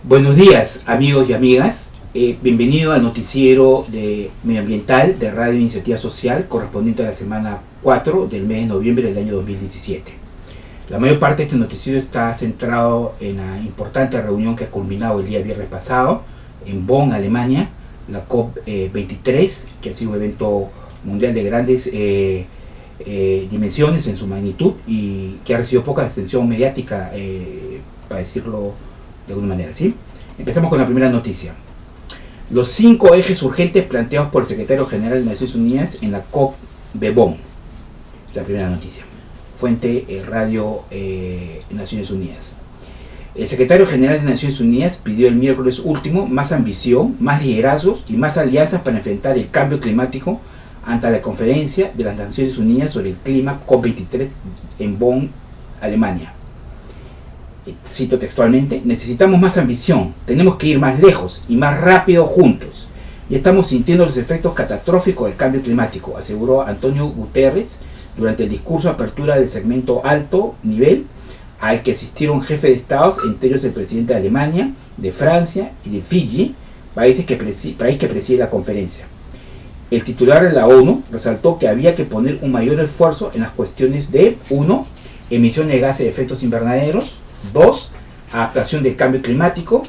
Buenos días, amigos y amigas. Bienvenido al noticiero medioambiental de Radio Iniciativa Social correspondiente a la semana 4 del mes de noviembre del año 2017. La mayor parte de este noticiero está centrado en la importante reunión que ha culminado el día viernes pasado en Bonn, Alemania, la COP23, que ha sido un evento mundial de grandes dimensiones en su magnitud y que ha recibido poca atención mediática, para decirlo de alguna manera, ¿sí? Empezamos con la primera noticia. Los 5 ejes urgentes planteados por el secretario general de Naciones Unidas en la COP de Bonn. La primera noticia. Fuente Radio Naciones Unidas. El secretario general de Naciones Unidas pidió el miércoles último más ambición, más liderazgos y más alianzas para enfrentar el cambio climático ante la conferencia de las Naciones Unidas sobre el clima COP23 en Bonn, Alemania. Cito textualmente: necesitamos más ambición, tenemos que ir más lejos y más rápido juntos. Y estamos sintiendo los efectos catastróficos del cambio climático, aseguró Antonio Guterres durante el discurso de apertura del segmento alto nivel al que asistieron jefes de estados, entre ellos el presidente de Alemania, de Francia y de Fiji, país que preside la conferencia. El titular de la ONU resaltó que había que poner un mayor esfuerzo en las cuestiones de 1. Emisión de gases de efectos invernaderos, 2. Adaptación del cambio climático,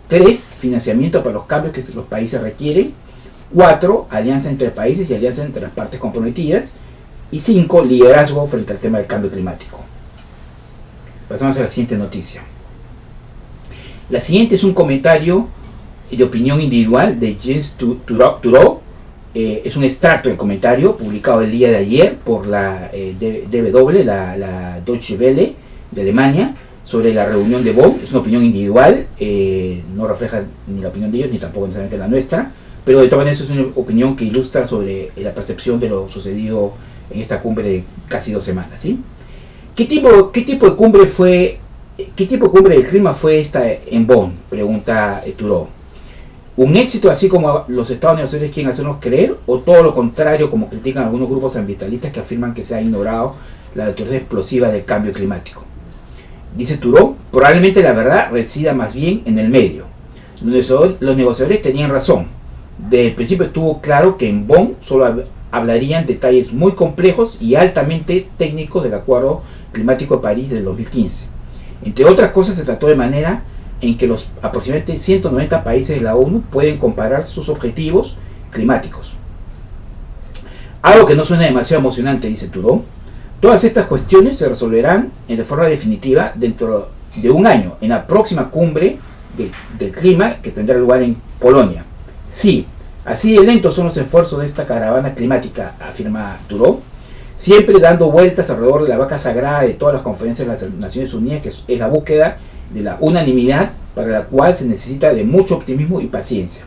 3. Financiamiento para los cambios que los países requieren, 4. Alianza entre países y alianza entre las partes comprometidas, y 5. Liderazgo frente al tema del cambio climático. Pasamos a la siguiente noticia. La siguiente es un comentario de opinión individual de Jens Turow. Es un extracto del comentario publicado el día de ayer por la DW, la Deutsche Welle de Alemania, sobre la reunión de Bonn. Es una opinión individual, no refleja ni la opinión de ellos ni tampoco necesariamente la nuestra, pero de todas maneras es una opinión que ilustra sobre la percepción de lo sucedido en esta cumbre de casi 2 semanas, ¿sí? ¿Qué tipo de cumbre del clima fue esta en Bonn?, pregunta Turow. ¿Un éxito así como los estados negociadores quieren hacernos creer, o todo lo contrario, como critican algunos grupos ambientalistas que afirman que se ha ignorado la naturaleza explosiva del cambio climático? Dice Turow: probablemente la verdad resida más bien en el medio. Los negociadores tenían razón. Desde el principio estuvo claro que en Bonn solo hablarían detalles muy complejos y altamente técnicos del Acuerdo Climático de París del 2015. Entre otras cosas, se trató de manera en que los aproximadamente 190 países de la ONU pueden comparar sus objetivos climáticos. Algo que no suena demasiado emocionante, dice Turow. Todas estas cuestiones se resolverán de forma definitiva dentro de un año, en la próxima cumbre del clima que tendrá lugar en Polonia. Sí, así de lentos son los esfuerzos de esta caravana climática, afirma Turow, siempre dando vueltas alrededor de la vaca sagrada de todas las conferencias de las Naciones Unidas, que es la búsqueda de la unanimidad, para la cual se necesita de mucho optimismo y paciencia.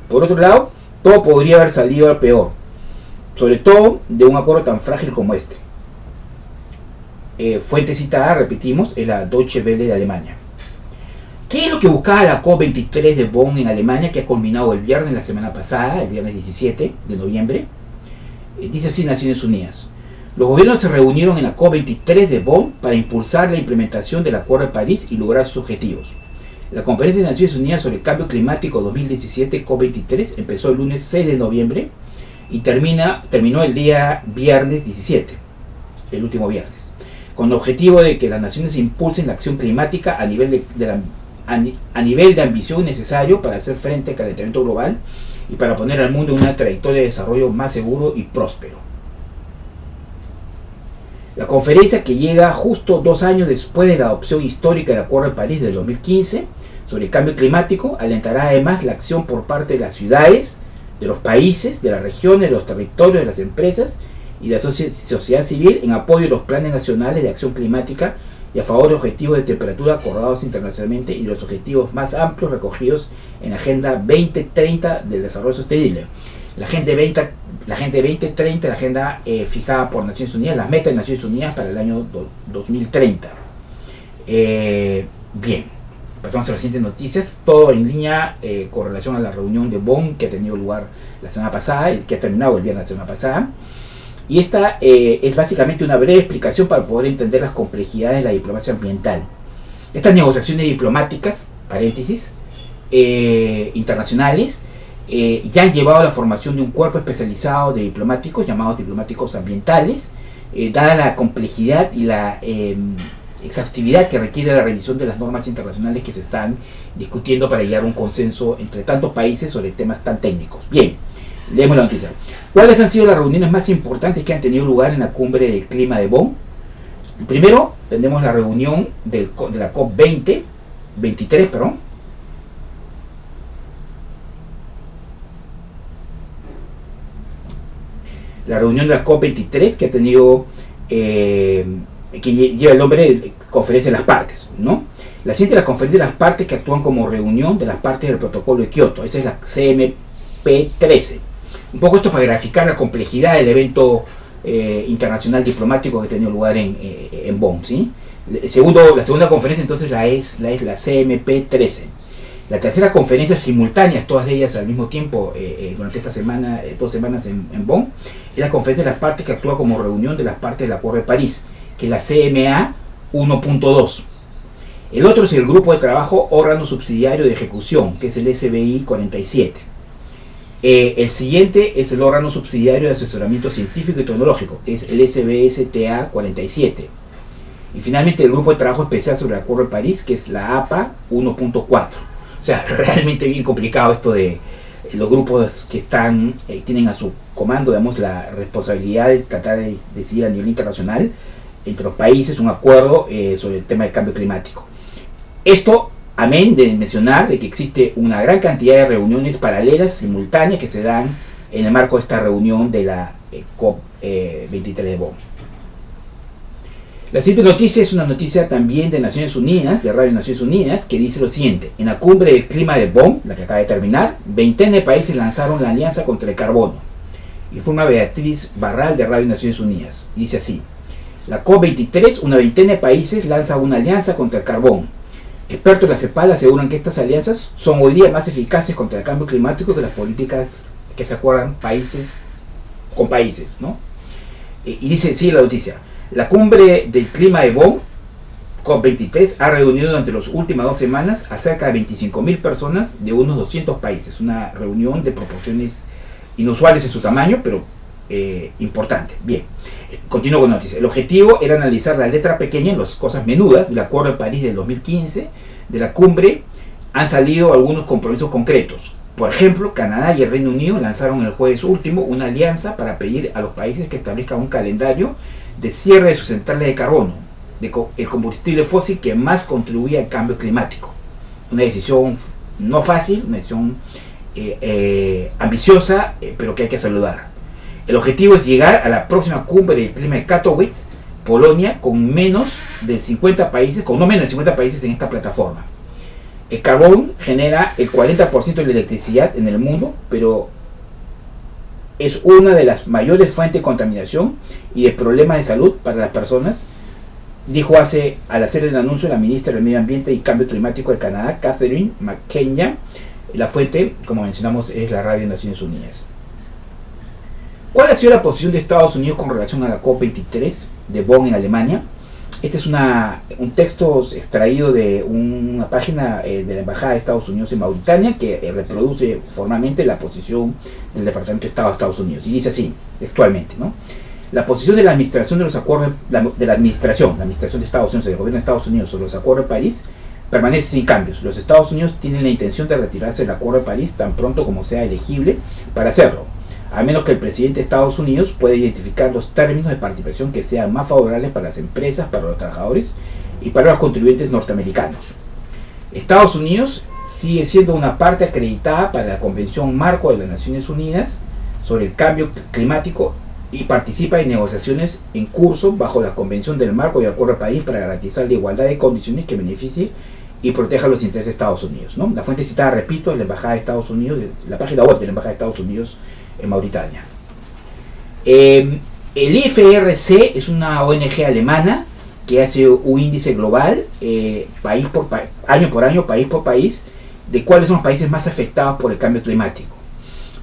Por otro lado, todo podría haber salido al peor, sobre todo de un acuerdo tan frágil como este. Fuente citada, repetimos, es la Deutsche Welle de Alemania. ¿Qué es lo que buscaba la COP23 de Bonn en Alemania, que ha culminado el viernes, la semana pasada, el viernes 17 de noviembre? Dice así Naciones Unidas: los gobiernos se reunieron en la COP23 de Bonn para impulsar la implementación del Acuerdo de París y lograr sus objetivos. La Conferencia de Naciones Unidas sobre el Cambio Climático 2017, COP23, empezó el lunes 6 de noviembre y terminó el día viernes 17, el último viernes, con el objetivo de que las naciones impulsen la acción climática a nivel de ambición necesario para hacer frente al calentamiento global y para poner al mundo en una trayectoria de desarrollo más seguro y próspero. La conferencia, que llega justo 2 años después de la adopción histórica del Acuerdo de París del 2015 sobre el cambio climático, alentará además la acción por parte de las ciudades, de los países, de las regiones, de los territorios, de las empresas y de la sociedad civil en apoyo de los planes nacionales de acción climática y a favor de objetivos de temperatura acordados internacionalmente y de los objetivos más amplios recogidos en la Agenda 2030 del Desarrollo Sostenible. La Agenda 2030, la agenda fijada por Naciones Unidas, las metas de Naciones Unidas para el año 2030. Bien, pasamos a las siguientes noticias, todo en línea con relación a la reunión de Bonn que ha tenido lugar la semana pasada, que ha terminado el viernes de la semana pasada. Y esta es básicamente una breve explicación para poder entender las complejidades de la diplomacia ambiental. Estas negociaciones diplomáticas, paréntesis, internacionales ya han llevado a la formación de un cuerpo especializado de diplomáticos llamados diplomáticos ambientales, dada la complejidad y la exhaustividad que requiere la revisión de las normas internacionales que se están discutiendo para llegar a un consenso entre tantos países sobre temas tan técnicos. Bien, leemos la noticia. ¿Cuáles han sido las reuniones más importantes que han tenido lugar en la cumbre del clima de Bonn? Primero, tenemos la reunión de la COP23, perdón. La reunión de la COP23 que ha tenido, que lleva el nombre de Conferencia de las Partes, ¿no? La siguiente es la Conferencia de las Partes que actúan como reunión de las partes del Protocolo de Kioto. Esta es la CMP13. Un poco esto para graficar la complejidad del evento internacional diplomático que ha tenido lugar en Bonn, ¿sí? La segunda conferencia entonces es la CMP13. La tercera conferencia simultánea, todas ellas al mismo tiempo durante esta semana, 2 semanas en Bonn, es la conferencia de las partes que actúa como reunión de las partes del Acuerdo de París, que es la CMA 1.2. El otro es el Grupo de Trabajo Órgano Subsidiario de Ejecución, que es el SBI 47. El siguiente es el Órgano Subsidiario de Asesoramiento Científico y Tecnológico, que es el SBSTA 47. Y finalmente el Grupo de Trabajo Especial sobre el Acuerdo de París, que es la APA 1.4. O sea, realmente bien complicado esto de los grupos que tienen a su comando, digamos, la responsabilidad de tratar de decidir a nivel internacional entre los países un acuerdo sobre el tema del cambio climático. Esto, amén de mencionar de que existe una gran cantidad de reuniones paralelas, simultáneas, que se dan en el marco de esta reunión de la COP23 de Bonn. La siguiente noticia es una noticia también de Naciones Unidas, de Radio Naciones Unidas, que dice lo siguiente. En la cumbre del clima de Bonn, la que acaba de terminar, 20 de países lanzaron la Alianza contra el Carbono. Informa Beatriz Barral de Radio Naciones Unidas. Y dice así. La COP23, una veintena de países lanza una alianza contra el carbón. Expertos de la CEPAL aseguran que estas alianzas son hoy día más eficaces contra el cambio climático que las políticas que se acuerdan países con países, ¿no? Y dice, sigue la noticia. La cumbre del clima de Bonn, COP23, ha reunido durante las últimas 2 semanas a cerca de 25.000 personas de unos 200 países. Una reunión de proporciones inusuales en su tamaño, pero importante. Bien, continúo con la noticia. El objetivo era analizar la letra pequeña en las cosas menudas del Acuerdo de París del 2015. De la cumbre han salido algunos compromisos concretos. Por ejemplo, Canadá y el Reino Unido lanzaron el jueves último una alianza para pedir a los países que establezcan un calendario de cierre de sus centrales de carbono, el combustible fósil que más contribuye al cambio climático. Una decisión no fácil, una decisión ambiciosa, pero que hay que saludar. El objetivo es llegar a la próxima cumbre del clima de Katowice, Polonia, con menos de 50 países, con no menos de 50 países en esta plataforma. El carbón genera el 40% de la electricidad en el mundo, pero es una de las mayores fuentes de contaminación y de problemas de salud para las personas, dijo al hacer el anuncio la ministra del Medio Ambiente y Cambio Climático de Canadá, Catherine McKenna. La fuente, como mencionamos, es la Radio de Naciones Unidas. ¿Cuál ha sido la posición de Estados Unidos con relación a la COP23 de Bonn en Alemania? Este es un texto extraído de una página de la Embajada de Estados Unidos en Mauritania que reproduce formalmente la posición del Departamento de Estado de Estados Unidos. Y dice así, textualmente, ¿no? La posición de la administración de los acuerdos, de la administración de Estados Unidos, del gobierno de Estados Unidos sobre los acuerdos de París, permanece sin cambios. Los Estados Unidos tienen la intención de retirarse del Acuerdo de París tan pronto como sea elegible para hacerlo, a menos que el presidente de Estados Unidos pueda identificar los términos de participación que sean más favorables para las empresas, para los trabajadores y para los contribuyentes norteamericanos. Estados Unidos sigue siendo una parte acreditada para la Convención Marco de las Naciones Unidas sobre el Cambio Climático y participa en negociaciones en curso bajo la Convención del Marco y Acuerdo de París para garantizar la igualdad de condiciones que beneficie y proteja los intereses de Estados Unidos, ¿no? La fuente citada, repito, es la Embajada de Estados Unidos, la página web de la Embajada de Estados Unidos en Mauritania. El IFRC es una ONG alemana que hace un índice global, año por año, país por país, de cuáles son los países más afectados por el cambio climático.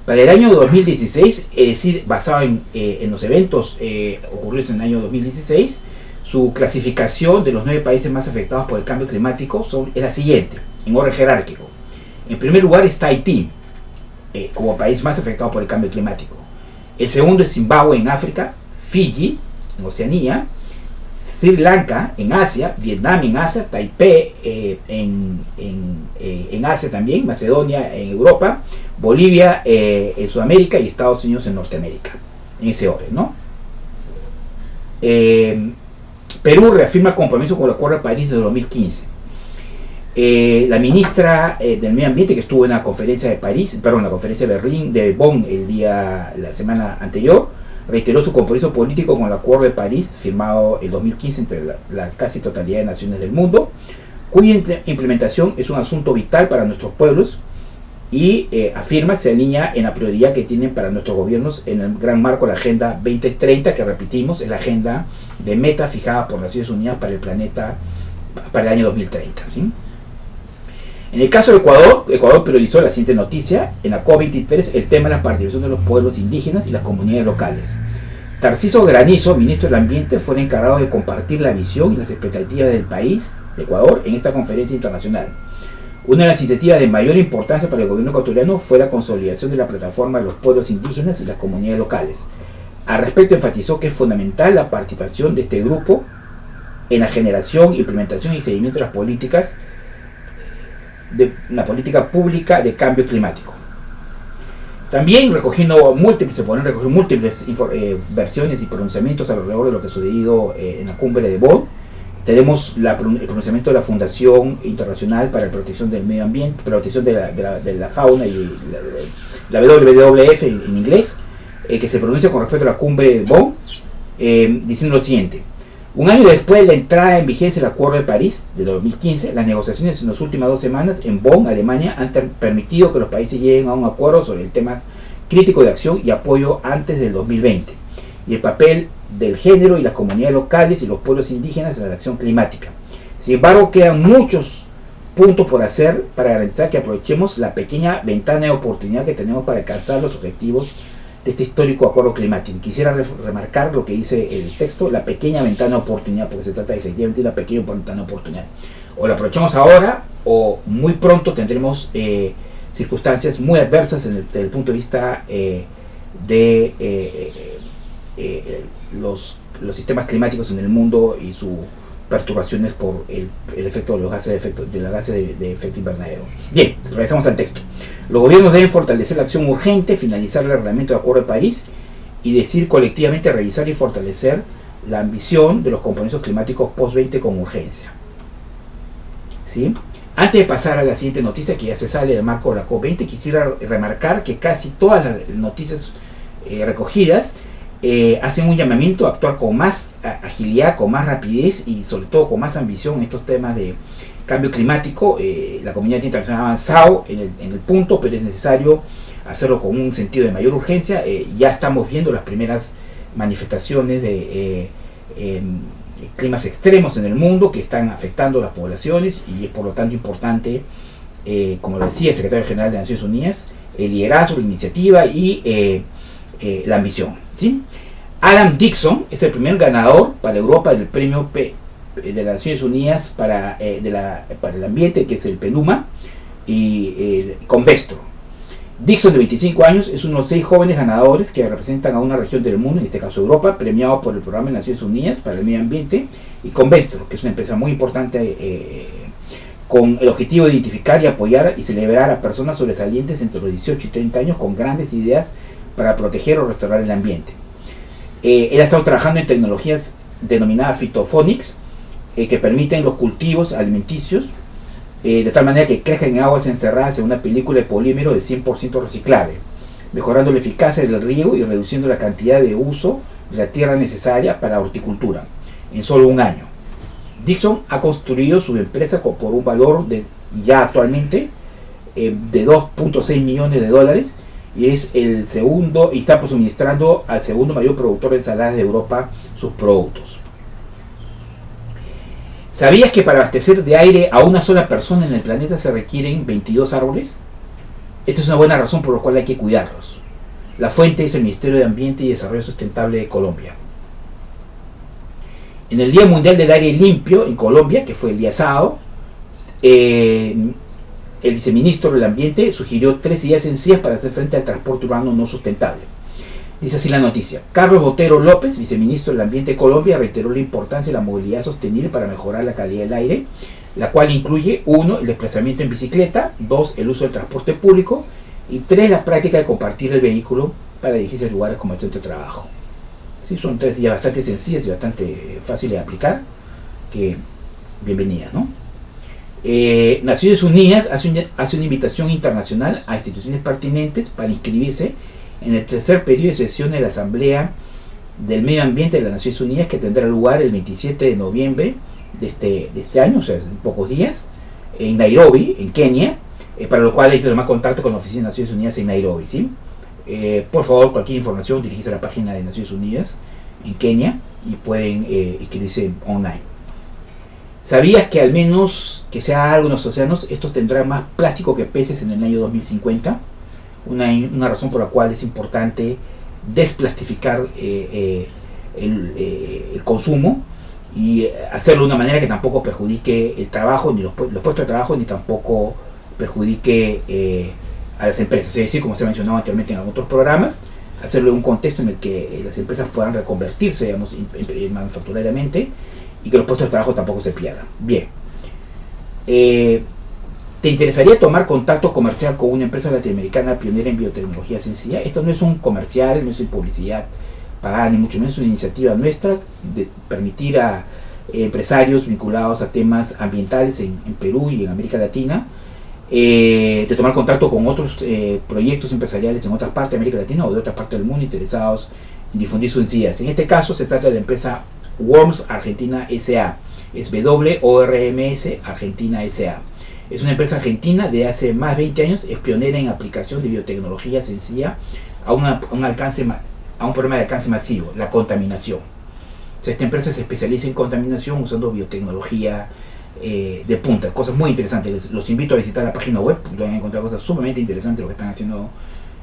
Para el año 2016, es decir, basado en los eventos ocurridos en el año 2016, su clasificación de los 9 países más afectados por el cambio climático es la siguiente, en orden jerárquico. En primer lugar está Haití, como país más afectado por el cambio climático. El segundo es Zimbabue en África, Fiji en Oceanía, Sri Lanka en Asia, Vietnam en Asia, Taipei en Asia también, Macedonia en Europa, Bolivia en Sudamérica y Estados Unidos en Norteamérica, en ese orden, ¿no? Perú reafirma el compromiso con el Acuerdo de París de 2015. La ministra del Medio Ambiente, que estuvo en la conferencia de París, perdón, la conferencia de Bonn la semana anterior, reiteró su compromiso político con el Acuerdo de París firmado en 2015 entre la casi totalidad de naciones del mundo, cuya implementación es un asunto vital para nuestros pueblos y afirma se alinea en la prioridad que tienen para nuestros gobiernos en el gran marco de la Agenda 2030, que repetimos es la agenda de meta fijada por Naciones Unidas para el planeta para el año 2030, ¿sí? En el caso de Ecuador priorizó la siguiente noticia: en la COP23 el tema de la participación de los pueblos indígenas y las comunidades locales. Tarcisio Granizo, ministro del Ambiente, fue el encargado de compartir la visión y las expectativas del país, de Ecuador, en esta conferencia internacional. Una de las iniciativas de mayor importancia para el gobierno ecuatoriano fue la consolidación de la plataforma de los pueblos indígenas y las comunidades locales. Al respecto enfatizó que es fundamental la participación de este grupo en la generación, implementación y seguimiento de las políticas de la política pública de cambio climático. También se ponen recogiendo múltiples versiones y pronunciamientos alrededor de lo que ha sucedido en la cumbre de Bonn. Tenemos el pronunciamiento de la Fundación Internacional para la Protección del Medio Ambiente, protección de la fauna y la WWF en inglés, que se pronuncia con respecto a la cumbre de Bonn, diciendo lo siguiente: un año después de la entrada en vigencia del Acuerdo de París de 2015, las negociaciones en las últimas 2 semanas en Bonn, Alemania, han permitido que los países lleguen a un acuerdo sobre el tema crítico de acción y apoyo antes del 2020, y el papel del género y las comunidades locales y los pueblos indígenas en la acción climática. Sin embargo, quedan muchos puntos por hacer para garantizar que aprovechemos la pequeña ventana de oportunidad que tenemos para alcanzar los objetivos de este histórico acuerdo climático. Quisiera remarcar lo que dice el texto: la pequeña ventana de oportunidad, porque se trata efectivamente de una pequeña ventana de oportunidad. O la aprovechamos ahora, o muy pronto tendremos circunstancias muy adversas desde el punto de vista de los sistemas climáticos en el mundo y sus perturbaciones por el efecto de los gases de efecto invernadero. Bien, regresamos al texto. Los gobiernos deben fortalecer la acción urgente, finalizar el reglamento de Acuerdo de París y decir colectivamente revisar y fortalecer la ambición de los compromisos climáticos post-20 con urgencia. ¿Sí? Antes de pasar a la siguiente noticia, que ya se sale del marco de la COP20, quisiera remarcar que casi todas las noticias recogidas hacen un llamamiento a actuar con más agilidad, con más rapidez y sobre todo con más ambición en estos temas de cambio climático. La comunidad internacional ha avanzado en el punto, pero es necesario hacerlo con un sentido de mayor urgencia. Ya estamos viendo las primeras manifestaciones de climas extremos en el mundo que están afectando a las poblaciones, y es por lo tanto importante, como lo decía el secretario general de Naciones Unidas, el liderazgo, la iniciativa y la ambición, ¿sí? Adam Dixon es el primer ganador para Europa del premio de las Naciones Unidas para el ambiente, que es el PENUMA, y Convestro. Dixon, de 25 años, es uno de los 6 jóvenes ganadores que representan a una región del mundo, en este caso Europa, premiado por el Programa de Naciones Unidas para el Medio Ambiente y Convestro, que es una empresa muy importante con el objetivo de identificar y apoyar y celebrar a personas sobresalientes entre los 18 y 30 años con grandes ideas para proteger o restaurar el ambiente. Él ha estado trabajando en tecnologías denominadas phytophonics, que permiten los cultivos alimenticios de tal manera que crezcan en aguas encerradas en una película de polímero de 100% reciclable, mejorando la eficacia del riego y reduciendo la cantidad de uso de la tierra necesaria para la horticultura en solo un año. Dixon ha construido su empresa por un valor ya actualmente de 2.6 millones de dólares, y es el segundo, y está suministrando al segundo mayor productor de ensaladas de Europa sus productos. ¿Sabías que para abastecer de aire a una sola persona en el planeta se requieren 22 árboles? Esta es una buena razón por la cual hay que cuidarlos. La fuente es el Ministerio de Ambiente y Desarrollo Sustentable de Colombia. En el Día Mundial del Aire Limpio en Colombia, que fue el día sábado, el viceministro del Ambiente sugirió 3 ideas sencillas para hacer frente al transporte urbano no sustentable. Dice así la noticia: Carlos Botero López, viceministro del Ambiente de Colombia, reiteró la importancia de la movilidad sostenible para mejorar la calidad del aire, la cual incluye 1. El desplazamiento en bicicleta, 2. El uso del transporte público y 3. La práctica de compartir el vehículo para dirigirse a lugares como el centro de trabajo. Sí, son 3 ideas bastante sencillas y bastante fáciles de aplicar, que bienvenidas, ¿no? Naciones Unidas hace una invitación internacional a instituciones pertinentes para inscribirse en el tercer periodo de sesiones de la Asamblea del Medio Ambiente de las Naciones Unidas, que tendrá lugar el 27 de noviembre de este año, o sea, en pocos días, en Nairobi, en Kenia, para lo cual hay que tomar contacto con la Oficina de Naciones Unidas en Nairobi, ¿sí? Por favor, cualquier información, dirigirse a la página de Naciones Unidas en Kenia y pueden inscribirse online. ¿Sabías que al menos que sea algo en los océanos, estos tendrán más plástico que peces en el año 2050? Una razón por la cual es importante desplastificar el consumo y hacerlo de una manera que tampoco perjudique el trabajo, ni los puestos de trabajo, ni tampoco perjudique a las empresas. Es decir, como se ha mencionado anteriormente en otros programas, hacerlo en un contexto en el que las empresas puedan reconvertirse, digamos, manufactureramente, y que los puestos de trabajo tampoco se pierdan. Bien. ¿Te interesaría tomar contacto comercial con una empresa latinoamericana pionera en biotecnología sencilla? Esto no es un comercial, no es publicidad pagada, ni mucho menos. Es una iniciativa nuestra de permitir a empresarios vinculados a temas ambientales en Perú y en América Latina de tomar contacto con otros proyectos empresariales en otras partes de América Latina o de otras partes del mundo interesados en difundir sus ideas. En este caso se trata de la empresa WORMS Argentina S.A. Es WORMS Argentina S.A. Es una empresa argentina de hace más de 20 años, es pionera en aplicación de biotecnología sencilla a un problema de alcance masivo, la contaminación. O sea, esta empresa se especializa en contaminación usando biotecnología de punta, cosas muy interesantes. Los invito a visitar la página web, van a encontrar cosas sumamente interesantes lo que están haciendo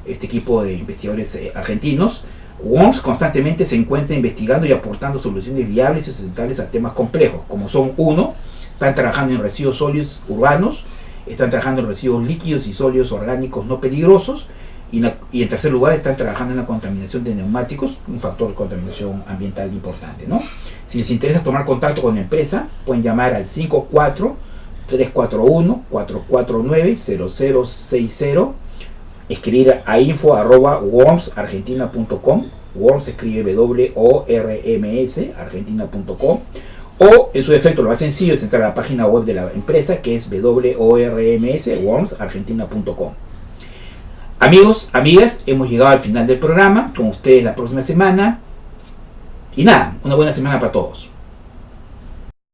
este equipo de investigadores argentinos. WORMS constantemente se encuentra investigando y aportando soluciones viables y sustentables a temas complejos, como son: 1. Están trabajando en residuos sólidos urbanos, están trabajando en residuos líquidos y sólidos orgánicos no peligrosos, y en tercer lugar están trabajando en la contaminación de neumáticos, un factor de contaminación ambiental importante, ¿no? Si les interesa tomar contacto con la empresa, pueden llamar al 54-341-449-0060, escribir a info@wormsargentina.com. WORMS se escribe WORMS argentina.com, o en su defecto lo más sencillo es entrar a la página web de la empresa, que es wormsargentina.com. Amigos, amigas, hemos llegado al final del programa. Con ustedes la próxima semana. Y nada, una buena semana para todos.